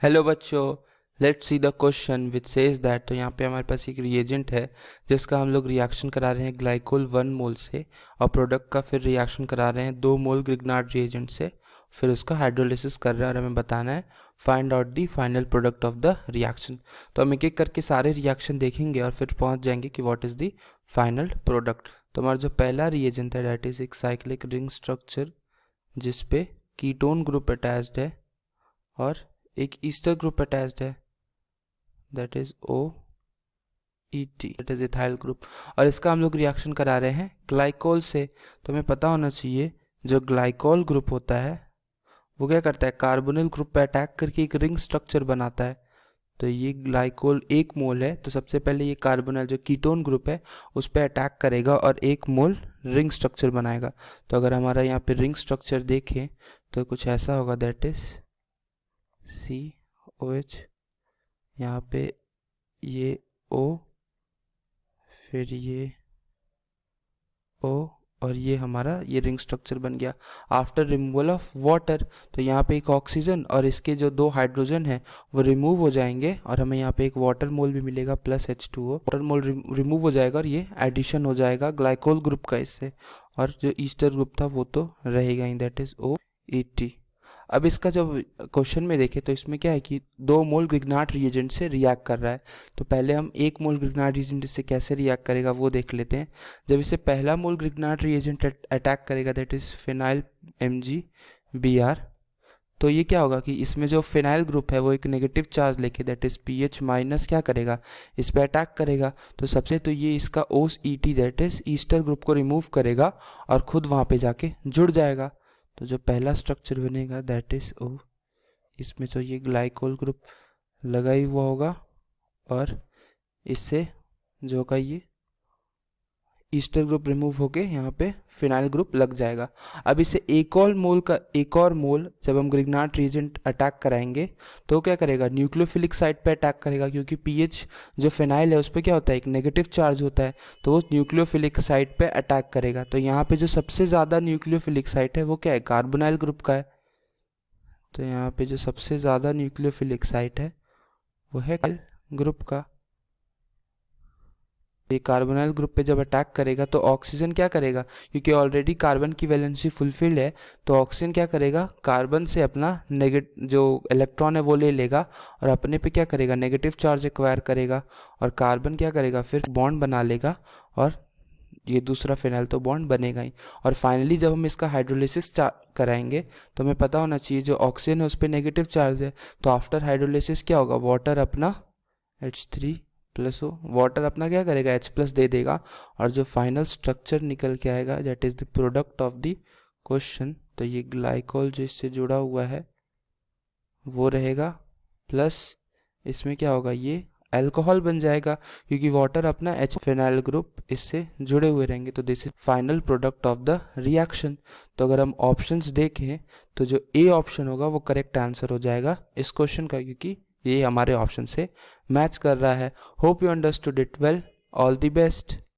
Hello बच्चों, let's see the question which says that. तो यहाँ पे हमारे पास एक रिएजेंट है जिसका हम लोग रिएक्शन करा रहे हैं ग्लाइकोल 1 मोल से, और प्रोडक्ट का फिर रिएक्शन करा रहे हैं 2 मोल ग्रिग्नार्ड रिएजेंट से, फिर उसका हाइड्रोलिसिस कर रहे हैं और हमें बताना है find out the final product of the reaction. तो हम एक एक करके सारे रिएक्शन देखेंगे और फिर पहुँच जाएंगे कि what is the final product. तो हमारा जो पहला रिएजेंट है डैट इज़ एक साइक्लिक रिंग स्ट्रक्चर जिसपे कीटोन ग्रुप अटैच्ड है और एक ईस्टर ग्रुप अटैच्ड है, that is OET, that is ethyl group, और इसका हम लोग रिएक्शन करा रहे हैं ग्लाइकोल से। तो हमें पता होना चाहिए जो ग्लाइकोल ग्रुप होता है वो क्या करता है, कार्बोनिल ग्रुप पे अटैक करके एक रिंग स्ट्रक्चर बनाता है। तो ये ग्लाइकोल 1 मोल है, तो सबसे पहले ये कार्बोनिल जो कीटोन ग्रुप है उस पर अटैक करेगा और 1 मोल रिंग स्ट्रक्चर बनाएगा। तो अगर हमारा यहाँ पे रिंग स्ट्रक्चर देखें तो कुछ ऐसा होगा, दैट इज COH, यहाँ पे ये O, फिर ये O, और ये हमारा ये रिंग स्ट्रक्चर बन गया आफ्टर रिमूवल ऑफ वाटर। तो यहाँ पे एक ऑक्सीजन और इसके जो 2 हाइड्रोजन है वो रिमूव हो जाएंगे और हमें यहाँ पे एक वाटर मोल भी मिलेगा प्लस H2O। वाटर मोल रिमूव हो जाएगा और ये एडिशन हो जाएगा ग्लाइकोल ग्रुप का इससे, और जो ईस्टर ग्रुप था वो तो रहेगा ही, दैट इज OET। अब इसका जब क्वेश्चन में देखें तो इसमें क्या है कि 2 मोल ग्रिग्नार्ड रिएजेंट से रिएक्ट कर रहा है। तो पहले हम 1 मोल ग्रिग्नार्ड रिएजेंट से कैसे रिएक्ट करेगा वो देख लेते हैं। जब इसे पहला मोल ग्रिग्नार्ड रिएजेंट अटैक करेगा दैट इज फिनाइल MgBr, तो ये क्या होगा कि इसमें जो फिनाइल ग्रुप है वो एक नेगेटिव चार्ज लेके दैट इज PH माइनस क्या करेगा, इस पर अटैक करेगा। तो सबसे तो ये इसका OET that is Easter group को रिमूव करेगा और खुद वहाँ पे जाके जुड़ जाएगा। तो जो पहला स्ट्रक्चर बनेगा दैट इज O, इसमें तो ये ग्लाइकोल ग्रुप लगा ही हुआ होगा और इससे जो का ये ईस्टर ग्रुप रिमूव होके यहाँ पे फिनाइल ग्रुप लग जाएगा। अब इसे एक और मोल जब हम ग्रिग्नार्ड रिएजेंट अटैक कराएंगे तो क्या करेगा, न्यूक्लियोफिलिक साइड पे अटैक करेगा, क्योंकि पीएच जो फिनाइल है उस पर क्या होता है, एक नेगेटिव चार्ज होता है, तो वो न्यूक्लियोफिलिक साइड पे अटैक करेगा। तो यहाँ पे जो सबसे ज़्यादा न्यूक्लियोफिलिक साइट है वो क्या है, कार्बोनाइल ग्रुप का है। तो यहाँ पे जो सबसे ज़्यादा न्यूक्लियोफिलिक साइट है वो है ग्रुप का। ये कार्बोनाइल ग्रुप पे जब अटैक करेगा तो ऑक्सीजन क्या करेगा, क्योंकि ऑलरेडी कार्बन की वैलेंसी फुलफिल्ड है, तो ऑक्सीजन क्या करेगा, कार्बन से अपना जो इलेक्ट्रॉन है वो ले लेगा और अपने पे क्या करेगा, नेगेटिव चार्ज एक्वायर करेगा, और कार्बन क्या करेगा, फिर बॉन्ड बना लेगा और ये दूसरा फिनाइल तो बॉन्ड बनेगा ही। और फाइनली जब हम इसका हाइड्रोलिसिस कराएंगे तो हमें पता होना चाहिए जो ऑक्सीजन है उस पर नेगेटिव चार्ज है, तो आफ्टर हाइड्रोलिसिस क्या होगा, वाटर अपना H3+O, वाटर अपना क्या करेगा, H+ दे देगा, और जो फाइनल स्ट्रक्चर निकल के आएगा that is the product of the question. तो ये ग्लाइकोल जो इससे जुड़ा हुआ है वो रहेगा, प्लस इसमें क्या होगा, ये अल्कोहल बन जाएगा, क्योंकि वाटर अपना H फिनाइल ग्रुप इससे जुड़े हुए रहेंगे। तो this is final product of the reaction. तो अगर हम ऑप्शंस देखें तो जो A ऑप्शन होगा वो करेक्ट आंसर हो जाएगा इस क्वेश्चन का, क्योंकि ये हमारे ऑप्शन से मैच कर रहा है। Hope you understood it well, all the best.